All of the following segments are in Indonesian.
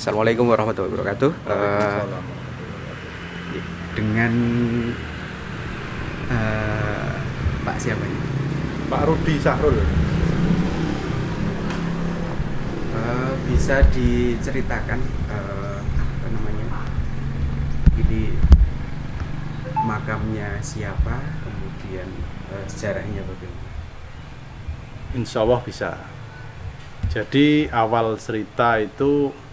Assalamualaikum warahmatullahi wabarakatuh. Waalaikumsalam. Dengan Pak siapa ini? Pak Rudi Sahrul. Bisa diceritakan apa namanya? Ini makamnya siapa, kemudian sejarahnya bagaimana? Insya Allah bisa. Jadi awal cerita itu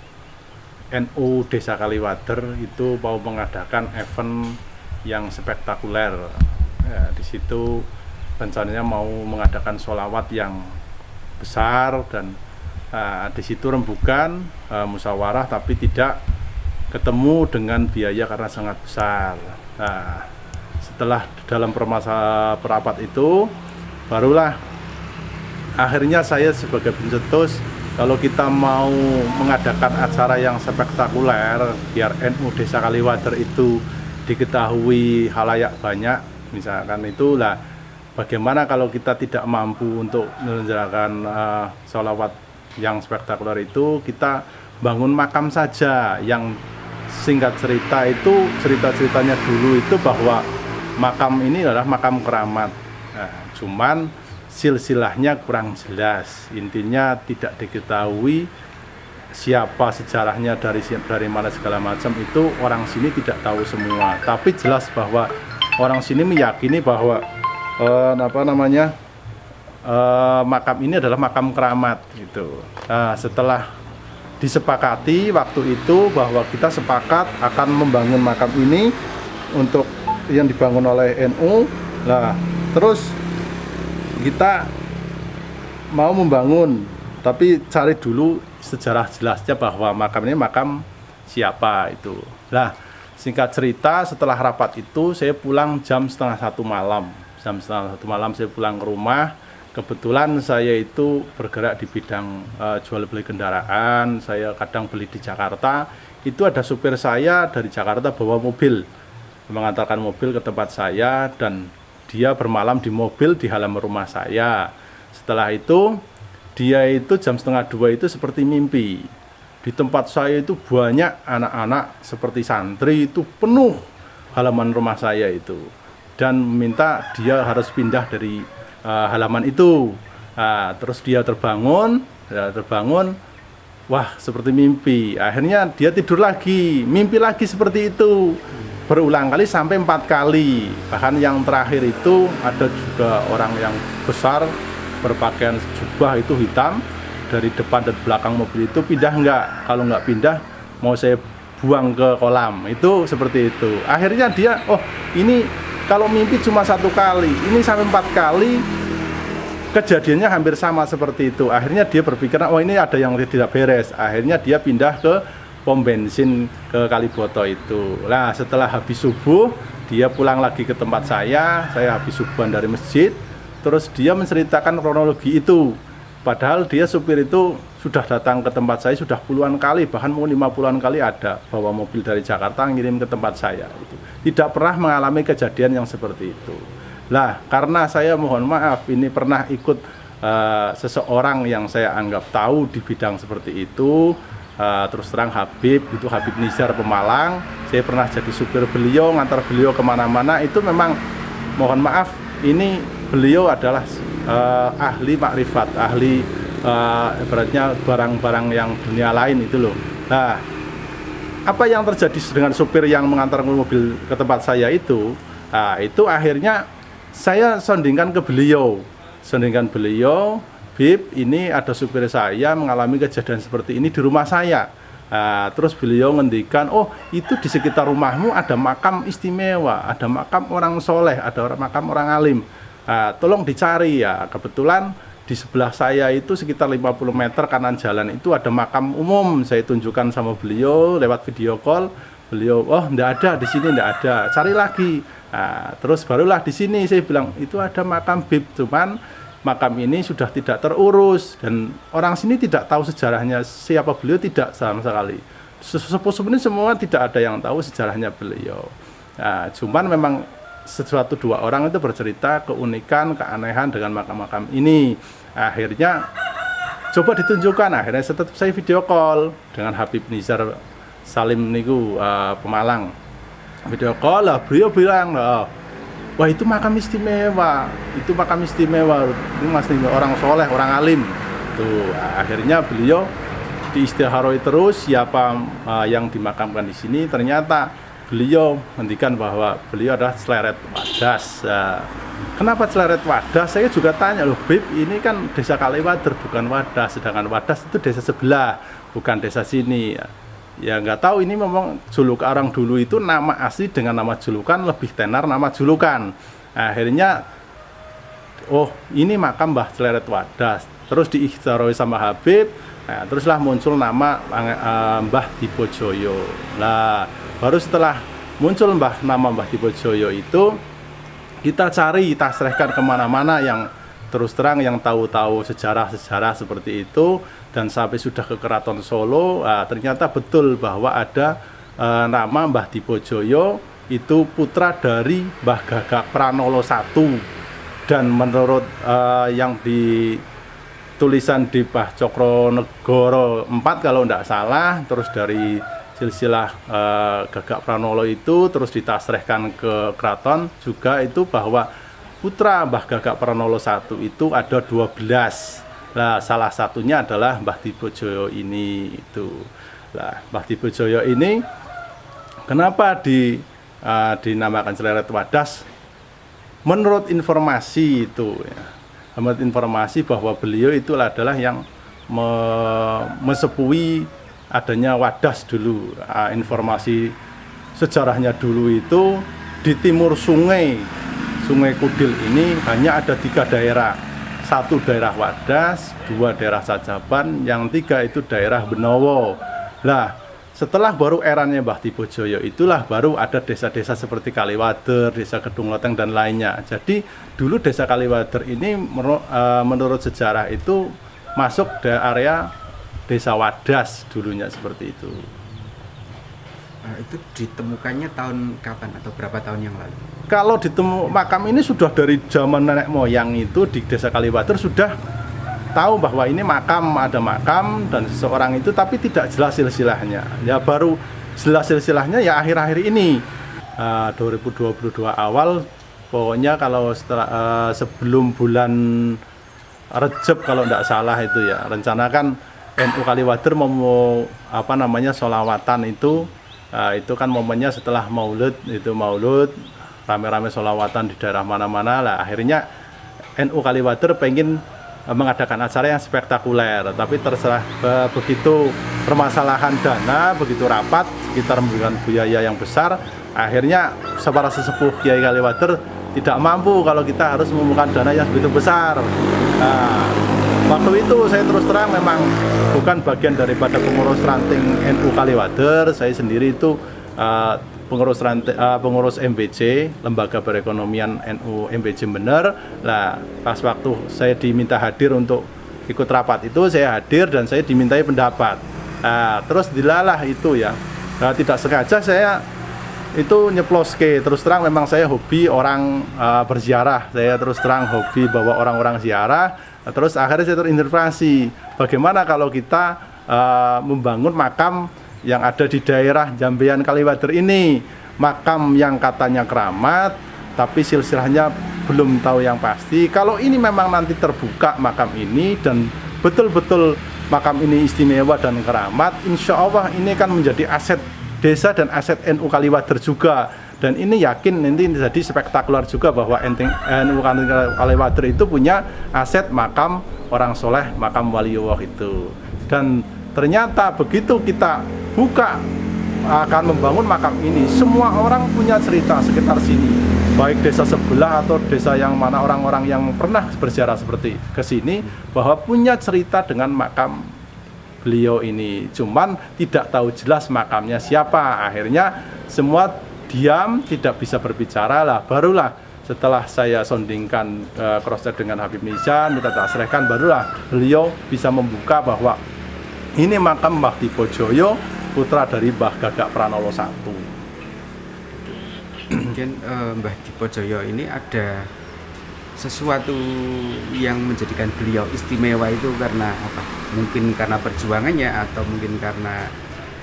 NU Desa Kaliwader itu mau mengadakan event yang spektakuler. Ya, di situ rencananya mau mengadakan sholawat yang besar dan di situ rembukan musyawarah tapi tidak ketemu dengan biaya karena sangat besar. Nah, setelah dalam perapat itu barulah akhirnya saya sebagai pencetus, kalau kita mau mengadakan acara yang spektakuler biar NU Desa Kaliwader itu diketahui halayak banyak, misalkan itulah bagaimana kalau kita tidak mampu untuk mengerjakan sholawat yang spektakuler itu, kita bangun makam saja. Yang singkat cerita itu, cerita-ceritanya dulu itu bahwa makam ini adalah makam keramat. Nah, cuman silsilahnya kurang jelas, intinya tidak diketahui siapa sejarahnya, dari mana segala macam, itu orang sini tidak tahu semua. Tapi jelas bahwa orang sini meyakini bahwa makam ini adalah makam keramat gitu. Nah, setelah disepakati waktu itu bahwa kita sepakat akan membangun makam ini untuk yang dibangun oleh NU. Nah, terus kita mau membangun, tapi cari dulu sejarah jelasnya bahwa makam ini makam siapa itu. Nah, singkat cerita setelah rapat itu saya pulang jam setengah satu malam. Jam setengah satu malam saya pulang ke rumah. Kebetulan saya itu bergerak di bidang jual beli kendaraan. Saya kadang beli di Jakarta. Itu ada supir saya dari Jakarta bawa mobil, mengantarkan mobil ke tempat saya, dan dia bermalam di mobil di halaman rumah saya. Setelah itu dia itu jam setengah dua itu seperti mimpi. Di tempat saya itu banyak anak-anak seperti santri, itu penuh halaman rumah saya itu, dan meminta dia harus pindah dari halaman itu. Terus dia terbangun, wah seperti mimpi. Akhirnya dia tidur lagi, mimpi lagi seperti itu. Berulang kali sampai 4 kali. Bahkan yang terakhir itu ada juga orang yang besar berpakaian jubah itu hitam, dari depan dan belakang mobil itu pindah enggak. Kalau enggak pindah mau saya buang ke kolam. Itu seperti itu. Akhirnya dia, oh ini kalau mimpi cuma 1 kali, ini sampai 4 kali kejadiannya hampir sama seperti itu. Akhirnya dia berpikir, oh ini ada yang tidak beres. Akhirnya dia pindah ke pom bensin ke Kaliboto itu. Nah, setelah habis subuh dia pulang lagi ke tempat saya habis subuhan dari masjid, terus dia menceritakan kronologi itu. Padahal dia supir itu sudah datang ke tempat saya sudah puluhan kali, bahkan mau 50-an kali ada bawa mobil dari Jakarta ngirim ke tempat saya itu. Tidak pernah mengalami kejadian yang seperti itu. Lah, karena saya mohon maaf ini pernah ikut seseorang yang saya anggap tahu di bidang seperti itu. Terus terang Habib Nizar Pemalang, saya pernah jadi supir beliau, ngantar beliau kemana-mana. Itu memang mohon maaf, ini beliau adalah ahli makrifat, ahli ibaratnya barang-barang yang dunia lain itu loh. Nah, apa yang terjadi dengan supir yang mengantar mobil ke tempat saya itu, itu akhirnya saya sondingkan ke beliau, Bib, ini ada supir saya mengalami kejadian seperti ini di rumah saya. Terus beliau ngendikan, oh itu di sekitar rumahmu ada makam istimewa, ada makam orang soleh, ada makam orang alim. Tolong dicari ya. Kebetulan di sebelah saya itu sekitar 50 meter kanan jalan itu ada makam umum. Saya tunjukkan sama beliau lewat video call. Beliau, oh enggak ada di sini, enggak ada. Cari lagi. Terus barulah di sini saya bilang itu ada makam Bib, cuman makam ini sudah tidak terurus dan orang sini tidak tahu sejarahnya, siapa beliau tidak sama sekali. Sepuh-sepuh ini semua tidak ada yang tahu sejarahnya beliau. Cuman memang sesuatu 2 orang itu bercerita keunikan, keanehan dengan makam-makam ini. Akhirnya coba ditunjukkan. Akhirnya saya video call dengan Habib Nizar Salim niku Pemalang. Video call lah, beliau bilang, wah itu makam istimewa, itu Mas Nino, orang soleh, orang alim. Tuh, akhirnya beliau diistiharoi terus siapa yang dimakamkan di sini. Ternyata beliau menghentikan bahwa beliau adalah Sleret Wadas. Kenapa Sleret Wadas? Saya juga tanya, loh Bib, ini kan desa Kaliwader bukan Wadas, sedangkan Wadas itu desa sebelah, bukan desa sini. Ya nggak tahu, ini memang juluk orang dulu itu nama asli dengan nama julukan lebih tenar nama julukan. Akhirnya oh ini makam Mbah Sleret Wadas, terus diikhtaroi sama Habib. Nah, teruslah muncul nama Mbah Dipojoyo. Nah, baru setelah muncul nama Mbah Dipojoyo itu kita cari, tasrehkan kemana-mana yang terus terang yang tahu-tahu sejarah seperti itu, dan sampai sudah ke Keraton Solo. Ternyata betul bahwa ada nama Mbah Dipojoyo itu putra dari Mbah Gagak Pranolo I, dan menurut yang di tulisan di Mbah Cokronegoro 4 kalau tidak salah, terus dari silsilah Gagak Pranolo itu terus ditasrehkan ke keraton juga itu bahwa putra Mbah Gagak Pranolo I itu ada 12. Nah, salah satunya adalah Mbah Dipojoyo ini itu. Nah, Mbah Dipojoyo ini kenapa dinamakan Sleret Wadas? Menurut informasi itu ya, menurut informasi bahwa beliau itu adalah yang mesepui adanya Wadas dulu. Informasi sejarahnya dulu itu di timur Sungai Kudil ini hanya ada 3 daerah. 1 daerah Wadas, 2 daerah Sajaban, yang 3 itu daerah Benowo. Nah, setelah baru eranya Mbah Dipojoyo itulah baru ada desa-desa seperti Kaliwader, Desa Kedung Loteng dan lainnya. Jadi dulu desa Kaliwader ini menurut sejarah itu masuk ke area desa Wadas dulunya seperti itu. Itu ditemukannya tahun kapan atau berapa tahun yang lalu? Kalau makam ini sudah dari zaman nenek moyang itu di desa Kaliwader sudah tahu bahwa ini ada makam dan seseorang itu, tapi tidak jelas silsilahnya. Ya baru jelas silsilahnya ya akhir-akhir ini 2022 awal, pokoknya kalau sebelum bulan Rejab kalau tidak salah itu ya, rencanakan NU Kaliwader mau sholawatan itu kan momennya setelah maulud rame-rame sholawatan di daerah mana-mana lah. Akhirnya NU Kaliwader pengen mengadakan acara yang spektakuler, tapi terserah begitu permasalahan dana begitu rapat sekitar memberikan biaya yang besar, akhirnya para sesepuh Kiai Kaliwader tidak mampu kalau kita harus menemukan dana yang begitu besar. Nah, waktu itu saya terus terang memang bukan bagian daripada pengurus ranting NU Kaliwader. Saya sendiri itu pengurus MBC, Lembaga Perekonomian NU MBC Bener. Nah, pas waktu saya diminta hadir untuk ikut rapat itu, saya hadir dan saya dimintai pendapat. Nah, terus dilalah itu ya. Nah, tidak sengaja saya itu nyeploske. Terus terang memang saya hobi orang berziarah. Saya terus terang hobi bawa orang-orang ziarah. Terus akhirnya saya terinspirasi, bagaimana kalau kita membangun makam yang ada di daerah Jambean Kaliwader ini, makam yang katanya keramat, tapi silsilahnya belum tahu yang pasti. Kalau ini memang nanti terbuka makam ini dan betul-betul makam ini istimewa dan keramat, insya Allah ini kan menjadi aset desa dan aset NU Kaliwader juga. Dan ini yakin nanti jadi spektakuler juga bahwa NU Kaliwader itu punya aset makam orang soleh, makam waliullah itu. Dan ternyata begitu kita buka akan membangun makam ini, semua orang punya cerita sekitar sini, baik desa sebelah atau desa yang mana orang-orang yang pernah berziarah seperti ke sini, bahwa punya cerita dengan makam beliau ini, cuman tidak tahu jelas makamnya siapa. Akhirnya semua diam, tidak bisa berbicara lah. Barulah setelah saya sondingkan cross-check dengan Habib Nizar, minta tasrehkan, barulah beliau bisa membuka bahwa ini makam Mbah Dipojoyo, putra dari Mbah Gagak Pranolo I. Mungkin Mbah Dipojoyo ini ada sesuatu yang menjadikan beliau istimewa itu karena apa? Mungkin karena perjuangannya atau mungkin karena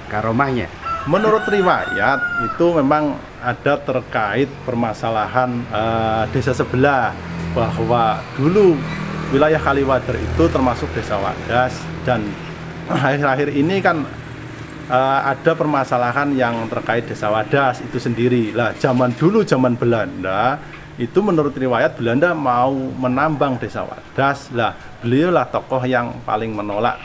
karomahnya? Menurut riwayat itu memang ada terkait permasalahan desa sebelah, bahwa dulu wilayah Kaliwader itu termasuk desa Wadas, dan akhir-akhir ini kan ada permasalahan yang terkait desa Wadas itu sendiri. Lah zaman dulu, zaman Belanda itu menurut riwayat Belanda mau menambang desa Wadas. Lah beliau lah tokoh yang paling menolak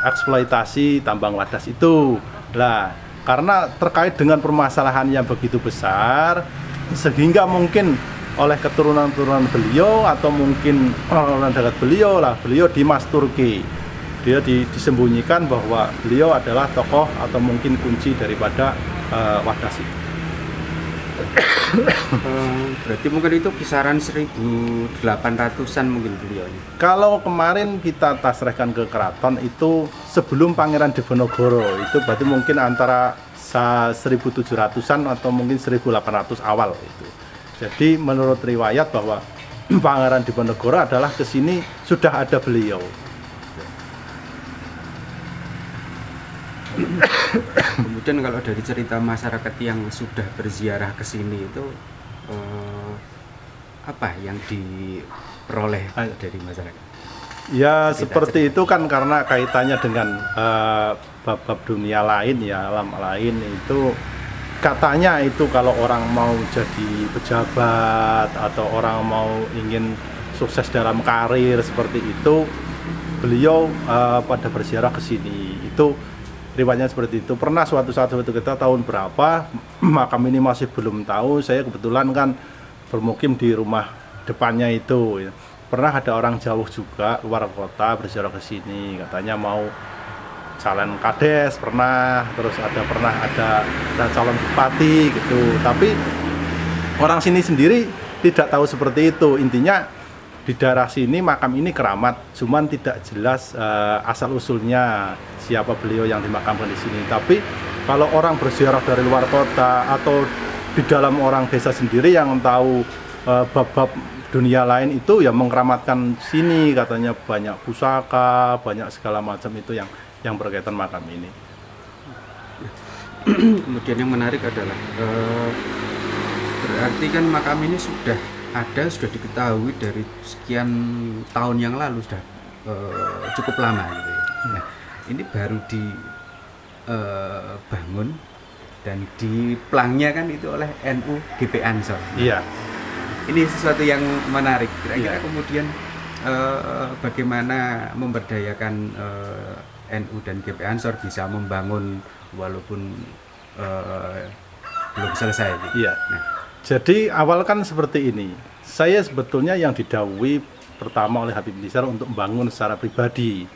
eksploitasi tambang Wadas itu. Lah karena terkait dengan permasalahan yang begitu besar, sehingga mungkin oleh keturunan-keturunan beliau atau mungkin orang-orang dekat beliau lah, beliau dimasturki, dia disembunyikan bahwa beliau adalah tokoh atau mungkin kunci daripada Wadas itu. Berarti mungkin itu kisaran 1800-an mungkin beliau. Kalau kemarin kita tasrehkan ke keraton itu sebelum Pangeran Diponegoro, itu berarti mungkin antara 1700-an atau mungkin 1800 awal itu. Jadi menurut riwayat bahwa Pangeran Diponegoro adalah kesini sudah ada beliau. Kemudian kalau dari cerita masyarakat yang sudah berziarah ke sini itu apa yang diperoleh dari masyarakat? Ya Cerita seperti itu kan, karena kaitannya dengan bab-bab dunia lain ya, alam lain itu. Katanya itu kalau orang mau jadi pejabat atau orang mau ingin sukses dalam karir seperti itu, beliau pada berziarah ke sini. Itu riwayatnya seperti itu. Pernah suatu saat kita tahun berapa, makam ini masih belum tahu. Saya kebetulan kan bermukim di rumah depannya itu. Pernah ada orang jauh juga luar kota berziarah ke sini, katanya mau calon kades, pernah ada calon bupati gitu. Tapi orang sini sendiri tidak tahu seperti itu. Intinya di daerah sini makam ini keramat, cuman tidak jelas asal usulnya siapa beliau yang dimakamkan di sini. Tapi kalau orang berziarah dari luar kota atau di dalam orang desa sendiri yang tahu bab-bab dunia lain itu ya mengkeramatkan sini, katanya banyak pusaka, banyak segala macam itu yang berkaitan makam ini. Kemudian yang menarik adalah berarti kan makam ini sudah diketahui dari sekian tahun yang lalu, sudah cukup lama gitu ya. Nah, ini baru dibangun dan diplangnya kan itu oleh NU GP Ansor. Iya. Ini sesuatu yang menarik. Kira-kira Iya. kemudian bagaimana memberdayakan NU dan GP Ansor bisa membangun walaupun belum selesai gitu. Iya. Nah, Jadi awal kan seperti ini. Saya sebetulnya yang didhawuhi pertama oleh Habib Nisar untuk membangun secara pribadi.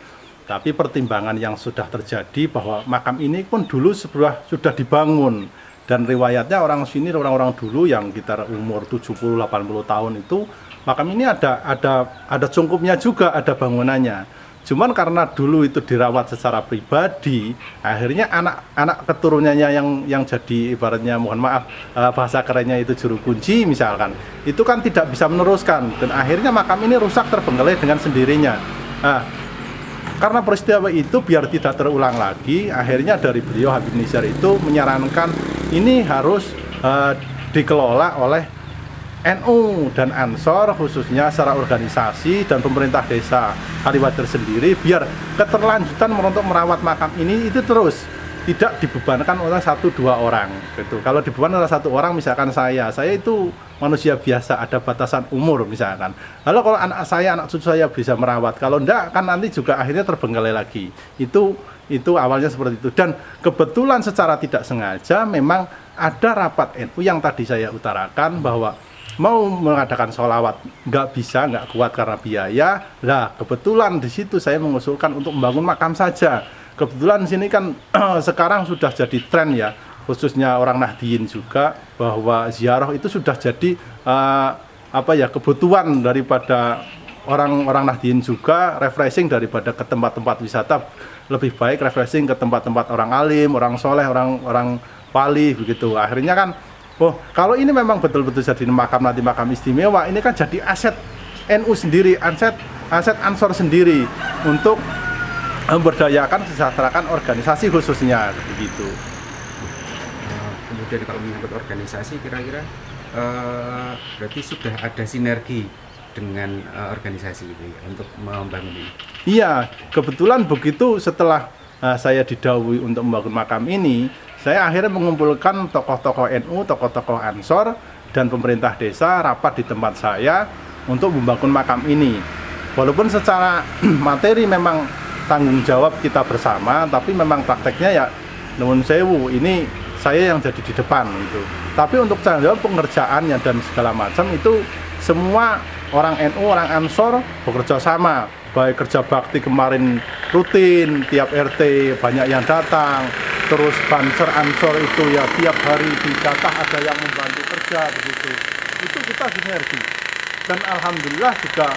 Tapi pertimbangan yang sudah terjadi bahwa makam ini pun dulu sudah dibangun, dan riwayatnya orang sini, orang-orang dulu yang sekitar umur 70-80 tahun itu, makam ini ada cungkupnya juga, ada bangunannya. Cuman karena dulu itu dirawat secara pribadi, akhirnya anak keturunannya yang jadi ibaratnya, mohon maaf bahasa kerennya itu juru kunci misalkan, itu kan tidak bisa meneruskan, dan akhirnya makam ini rusak terbengkalai dengan sendirinya. Nah, karena peristiwa itu biar tidak terulang lagi, akhirnya dari beliau Habib Nisar itu menyarankan ini harus dikelola oleh NU dan Ansor, khususnya secara organisasi dan pemerintah desa Kaliwader sendiri, biar keterlanjutan untuk merawat makam ini itu terus tidak dibebankan oleh 1-2 orang gitu. Kalau dibebankan oleh 1 orang, misalkan saya itu manusia biasa, ada batasan umur misalkan. Lalu kalau anak cucu saya bisa merawat, kalau enggak kan nanti juga akhirnya terbengkalai lagi. Itu awalnya seperti itu. Dan kebetulan secara tidak sengaja memang ada rapat NU yang tadi saya utarakan bahwa mau mengadakan sholawat nggak kuat karena biaya. Lah kebetulan di situ saya mengusulkan untuk membangun makam saja. Kebetulan sini kan sekarang sudah jadi tren ya, khususnya orang Nahdien juga, bahwa ziarah itu sudah jadi kebutuhan daripada orang Nahdien juga, refreshing daripada ke tempat-tempat wisata, lebih baik refreshing ke tempat-tempat orang alim, orang soleh, orang wali begitu. Akhirnya kan Oh, kalau ini memang betul-betul jadi makam nanti makam istimewa, ini kan jadi aset NU sendiri, aset Ansor sendiri untuk memberdayakan sejahterakan organisasi khususnya begitu. Kemudian kalau menyangkut organisasi, kira-kira berarti sudah ada sinergi dengan organisasi itu ya, untuk membangun ini. Iya, kebetulan begitu setelah saya didhawuhi untuk membangun makam ini, saya akhirnya mengumpulkan tokoh-tokoh NU, tokoh-tokoh Ansor, dan pemerintah desa rapat di tempat saya untuk membangun makam ini. Walaupun secara materi memang tanggung jawab kita bersama, tapi memang prakteknya ya nuwun sewu, ini saya yang jadi di depan gitu. Tapi untuk tanggung jawab pengerjaannya dan segala macam itu semua orang NU, orang Ansor bekerja sama. Baik kerja bakti kemarin rutin, tiap RT banyak yang datang, terus banser Ansor itu ya tiap hari dicatat ada yang membantu kerja begitu. Itu kita sinergi. Dan alhamdulillah juga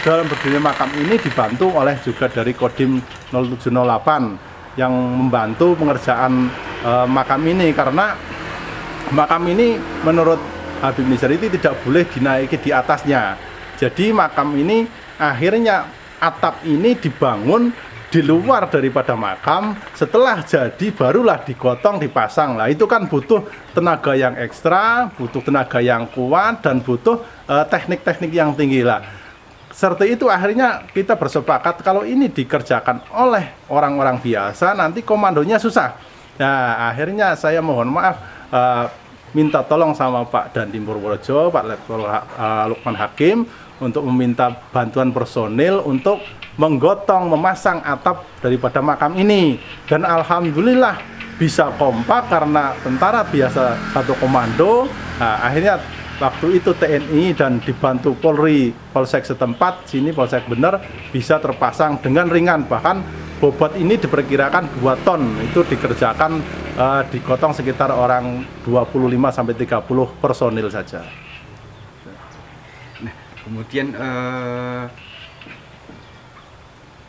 dalam berdirinya makam ini dibantu oleh juga dari Kodim 0708 yang membantu pengerjaan makam ini, karena makam ini menurut Habib Nizar itu tidak boleh dinaiki di atasnya. Jadi makam ini akhirnya atap ini dibangun di luar daripada makam, setelah jadi barulah digotong, dipasang. Lah itu kan butuh tenaga yang ekstra, butuh tenaga yang kuat, dan butuh teknik-teknik yang tinggi lah. Serta itu akhirnya kita bersepakat kalau ini dikerjakan oleh orang-orang biasa nanti komandonya susah. Nah akhirnya saya mohon maaf minta tolong sama Pak Dandi Purworejo, Pak Letkol Lukman Hakim untuk meminta bantuan personil untuk menggotong, memasang atap daripada makam ini. Dan alhamdulillah bisa kompak karena tentara biasa satu komando. Nah, akhirnya waktu itu TNI dan dibantu Polri, Polsek setempat, sini Polsek Bener, bisa terpasang dengan ringan. Bahkan bobot ini diperkirakan 2 ton, itu dikerjakan digotong sekitar orang 25-30 personil saja. Nah, kemudian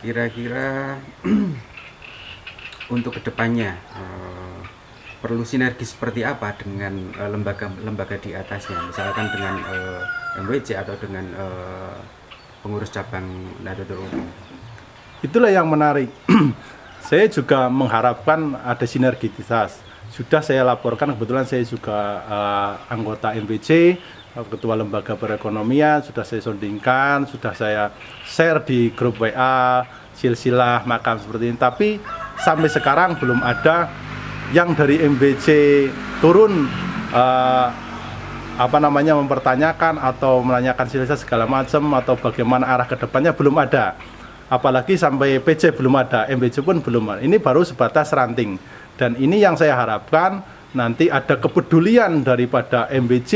kira-kira untuk kedepannya perlu sinergi seperti apa dengan lembaga-lembaga di atasnya, misalkan dengan MWC atau dengan pengurus cabang Nahdlatul Ulama. Itulah yang menarik. Saya juga mengharapkan ada sinergitas. Sudah saya laporkan, kebetulan saya juga anggota MWC, Ketua Lembaga Perekonomian, sudah saya sondingkan, sudah saya share di grup WA, silsilah makam seperti ini. Tapi sampai sekarang belum ada yang dari MWC turun mempertanyakan atau menanyakan silsilah segala macam atau bagaimana arah ke depannya, belum ada. Apalagi sampai PC belum ada, MWC pun belum ada. Ini baru sebatas ranting. Dan ini yang saya harapkan nanti ada kepedulian daripada MWC,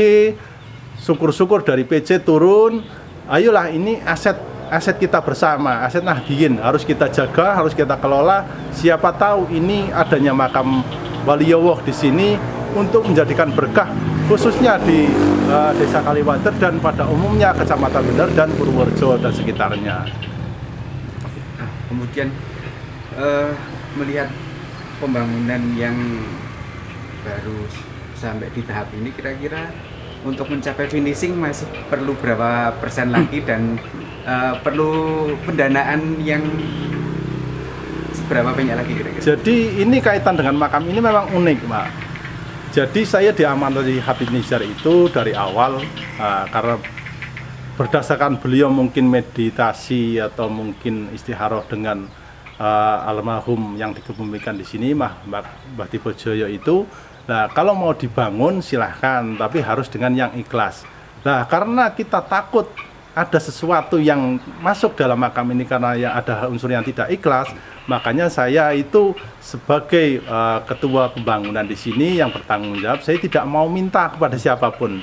syukur-syukur dari PC turun. Ayolah, ini aset kita bersama, aset Nahdliyin, harus kita jaga, harus kita kelola. Siapa tahu ini adanya makam Waliyullah di sini untuk menjadikan berkah khususnya di Desa Kaliwater dan pada umumnya Kecamatan Bener dan Purworejo dan sekitarnya. Kemudian melihat pembangunan yang baru sampai di tahap ini, kira-kira untuk mencapai finishing masih perlu berapa persen lagi dan perlu pendanaan yang seberapa banyak lagi kira-kira? Jadi ini kaitan dengan makam ini memang unik, Pak. Jadi saya diamanati Habib Nizar itu dari awal karena berdasarkan beliau mungkin meditasi atau mungkin istikharah dengan almarhum yang dikebumikan di sini, Mbah Tibojoyo itu. Nah, kalau mau dibangun silahkan, tapi harus dengan yang ikhlas. Nah, karena kita takut ada sesuatu yang masuk dalam makam ini karena yang ada unsur yang tidak ikhlas, makanya saya itu sebagai ketua pembangunan di sini yang bertanggung jawab, saya tidak mau minta kepada siapapun.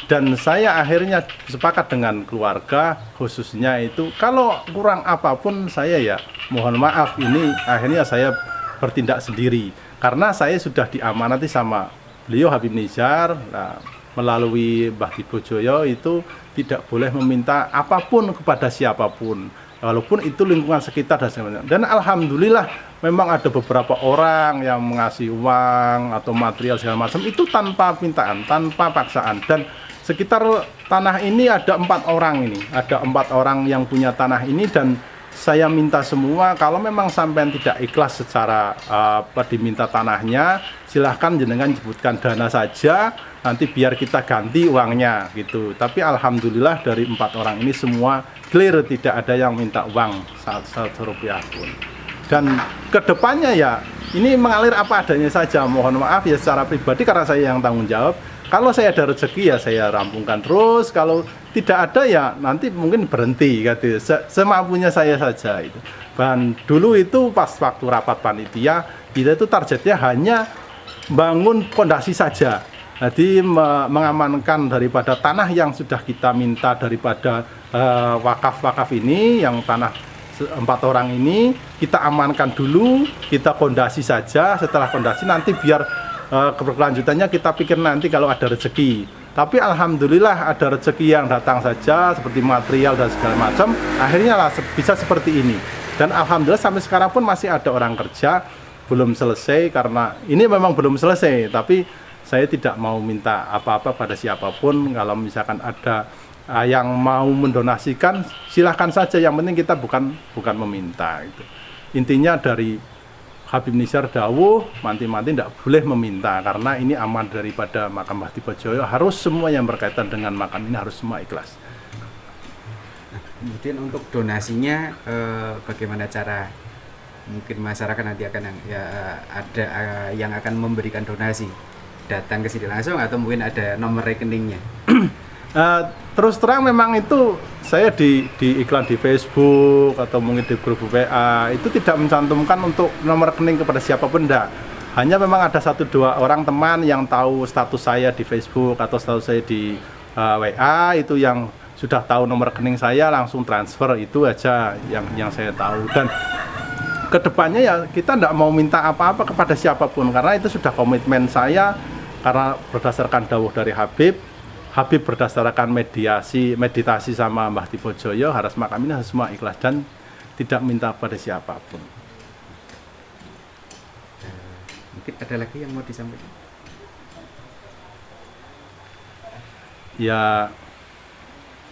Dan saya akhirnya sepakat dengan keluarga khususnya itu kalau kurang apapun saya ya mohon maaf, ini akhirnya saya bertindak sendiri karena saya sudah diamanati sama beliau Habib Nizar. Nah, melalui Mbah Tibojoyo itu tidak boleh meminta apapun kepada siapapun. walaupun itu lingkungan sekitar dan sebagainya. Dan alhamdulillah memang ada beberapa orang yang mengasih uang atau material segala macam itu tanpa mintaan, tanpa paksaan. Dan sekitar tanah ini ada 4 orang ini, ada 4 orang yang punya tanah ini, dan saya minta semua kalau memang sampean tidak ikhlas secara diminta tanahnya, silahkan jenengan sebutkan dana saja, nanti biar kita ganti uangnya gitu. Tapi alhamdulillah dari 4 orang ini semua clear, tidak ada yang minta uang satu rupiah pun. Dan kedepannya ya ini mengalir apa adanya saja. Mohon maaf ya secara pribadi karena saya yang tanggung jawab. Kalau saya ada rezeki ya saya rampungkan terus. Kalau tidak ada ya nanti mungkin berhenti gitu. Semampunya saya saja itu. Dan dulu itu pas waktu rapat panitia kita itu targetnya hanya bangun pondasi saja. Jadi mengamankan daripada tanah yang sudah kita minta daripada wakaf-wakaf ini, yang tanah 4 orang ini kita amankan dulu, kita pondasi saja. Setelah pondasi nanti biar keberlanjutannya kita pikir nanti kalau ada rezeki. Tapi alhamdulillah ada rezeki yang datang saja seperti material dan segala macam. Akhirnya lah bisa seperti ini. Dan alhamdulillah sampai sekarang pun masih ada orang kerja, belum selesai karena ini memang belum selesai. Tapi saya tidak mau minta apa-apa pada siapapun. Kalau misalkan ada yang mau mendonasikan silahkan saja. Yang penting kita bukan meminta. Gitu. Intinya dari Habib Nizar dawuh, manti-manti tidak boleh meminta karena ini aman daripada makam Mbah Tipojoyo. Harus semua yang berkaitan dengan makam ini harus semua ikhlas. Nah, kemudian untuk donasinya bagaimana cara? Mungkin masyarakat nanti akan ada yang akan memberikan donasi, datang ke sini langsung atau mungkin ada nomor rekeningnya. Terus terang memang itu saya di iklan di Facebook atau mungkin di grup WA itu tidak mencantumkan untuk nomor rekening kepada siapapun, enggak. Hanya memang ada 1-2 orang teman yang tahu status saya di Facebook atau status saya di WA, itu yang sudah tahu nomor rekening saya langsung transfer, itu aja yang saya tahu. Dan kedepannya ya kita tidak mau minta apa-apa kepada siapapun karena itu sudah komitmen saya, karena berdasarkan dawuh dari Habib berdasarkan meditasi sama Mbah Tipojoyo, harus makam ini harus semua ikhlas dan tidak minta pada siapapun. Mungkin ada lagi yang mau disampaikan? Ya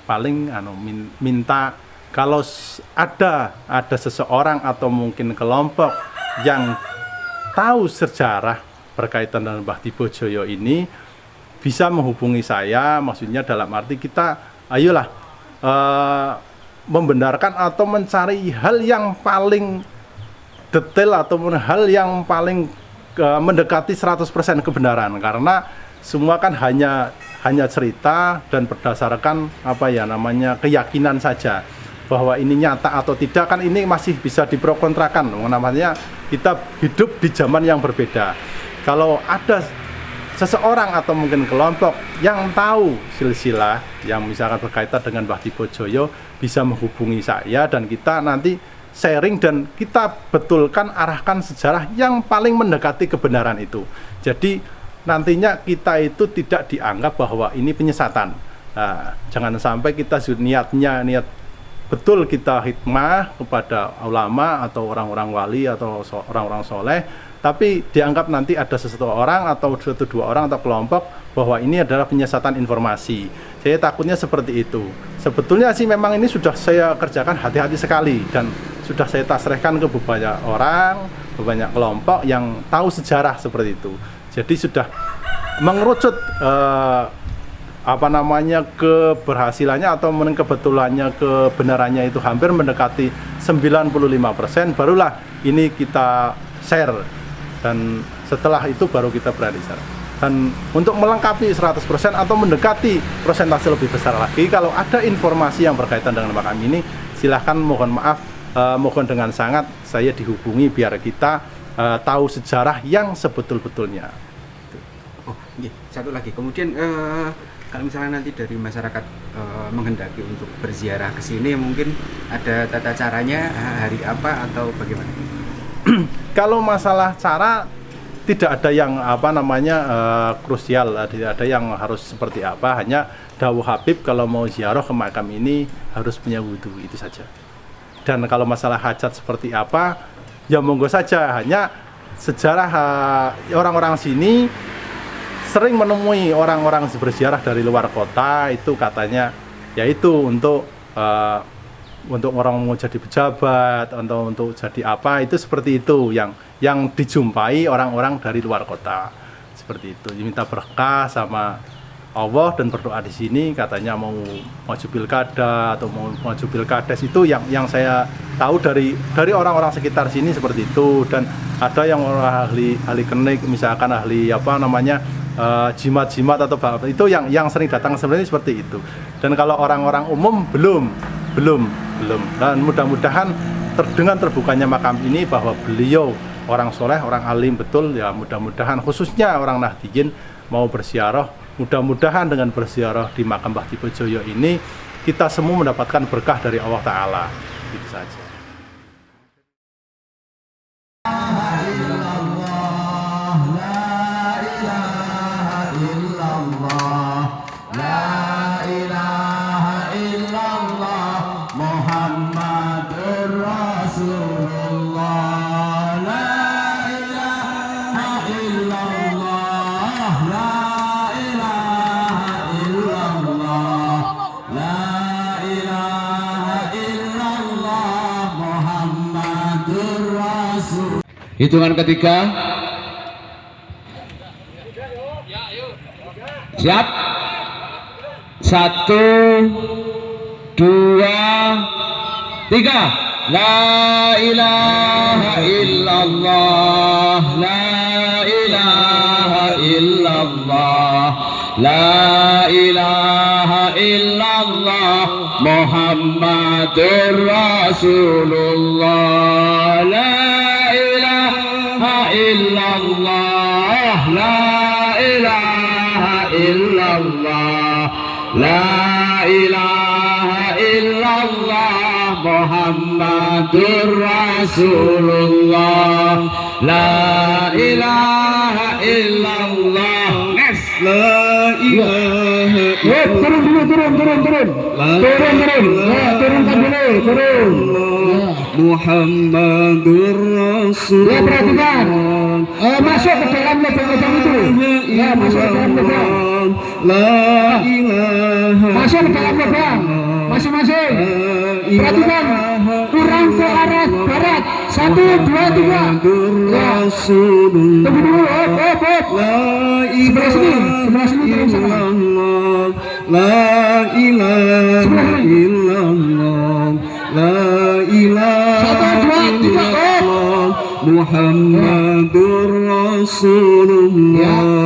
paling minta kalau ada seseorang atau mungkin kelompok yang tahu sejarah berkaitan dengan Mbah Tipojoyo ini, bisa menghubungi saya, maksudnya dalam arti kita ayolah membenarkan atau mencari hal yang paling detail atau hal yang paling mendekati 100% kebenaran, karena semua kan hanya cerita dan berdasarkan keyakinan saja. Bahwa ini nyata atau tidak kan ini masih bisa diprokontrakan. Namanya kita hidup di zaman yang berbeda. Kalau ada seseorang atau mungkin kelompok yang tahu silsilah yang misalkan berkaitan dengan Mbah Tipojoyo, bisa menghubungi saya dan kita nanti sharing dan kita betulkan, arahkan sejarah yang paling mendekati kebenaran itu. Jadi nantinya kita itu tidak dianggap bahwa ini penyesatan. Nah, jangan sampai kita niat betul kita hikmah kepada ulama atau orang-orang wali atau orang-orang soleh, tapi dianggap nanti ada seseorang atau 1-2 orang atau kelompok bahwa ini adalah penyesatan informasi. Saya takutnya seperti itu. Sebetulnya sih memang ini sudah saya kerjakan hati-hati sekali dan sudah saya tasrehkan ke banyak orang, banyak kelompok yang tahu sejarah seperti itu. Jadi sudah mengerucut keberhasilannya atau kebetulannya, kebenarannya itu hampir mendekati 95%, barulah ini kita share. Dan setelah itu baru kita berani share. Dan untuk melengkapi 100% atau mendekati persentase lebih besar lagi, kalau ada informasi yang berkaitan dengan makam ini, silahkan mohon dengan sangat saya dihubungi biar kita tahu sejarah yang sebetul-betulnya. Oh, iya. Satu lagi. Kemudian kalau misalnya nanti dari masyarakat menghendaki untuk berziarah ke sini, mungkin ada tata caranya hari apa atau bagaimana? Kalau masalah cara tidak ada yang krusial, tidak ada yang harus seperti apa, hanya dawuh Habib kalau mau ziarah ke makam ini harus punya wudu, itu saja. Dan kalau masalah hajat seperti apa, ya monggo saja. Hanya sejarah orang-orang sini sering menemui orang-orang berziarah dari luar kota itu katanya yaitu untuk orang mau jadi pejabat atau untuk jadi apa, itu seperti itu yang dijumpai orang-orang dari luar kota. Seperti itu, diminta berkah sama Allah dan berdoa di sini katanya mau maju pilkada atau mau maju pilkades, itu yang saya tahu dari orang-orang sekitar sini seperti itu. Dan ada yang orang ahli kenik, misalkan ahli jimat-jimat atau apa, itu yang sering datang sebenarnya seperti itu. Dan kalau orang-orang umum belum. Dan mudah-mudahan dengan terbukanya makam ini bahwa beliau orang soleh, orang alim betul, ya mudah-mudahan khususnya orang Nahdliyin mau berziarah, mudah-mudahan dengan berziarah di makam Mbah Dipojoyo ini kita semua mendapatkan berkah dari Allah Ta'ala. Itu saja. Hitungan ketiga. Siap? 1, 2, 3. La ilaha illallah, la ilaha illallah, la ilaha illallah, Muhammadur Rasulullah. La ilaha illallah, la ilaha illallah, la ilaha illallah, Muhammadur Rasulullah. La ilaha illallah. Next. La ilaha illallah. Turun. Muhammadur Rasulullah. Ya, perhatikan. Masuk ke dalam lubang itu. Ya, masuk ke dalam lubang. La ilaha. Masuk ke dalam lubang. Masing-masing. Perhatikan. Kurang ke arah barat. 1, 2, 3. Ya. Tunggu dulu. Hop. Sebelah sini turun sana. La ilaha illallah, la ilaha illallah, Muhammadur Rasulullah.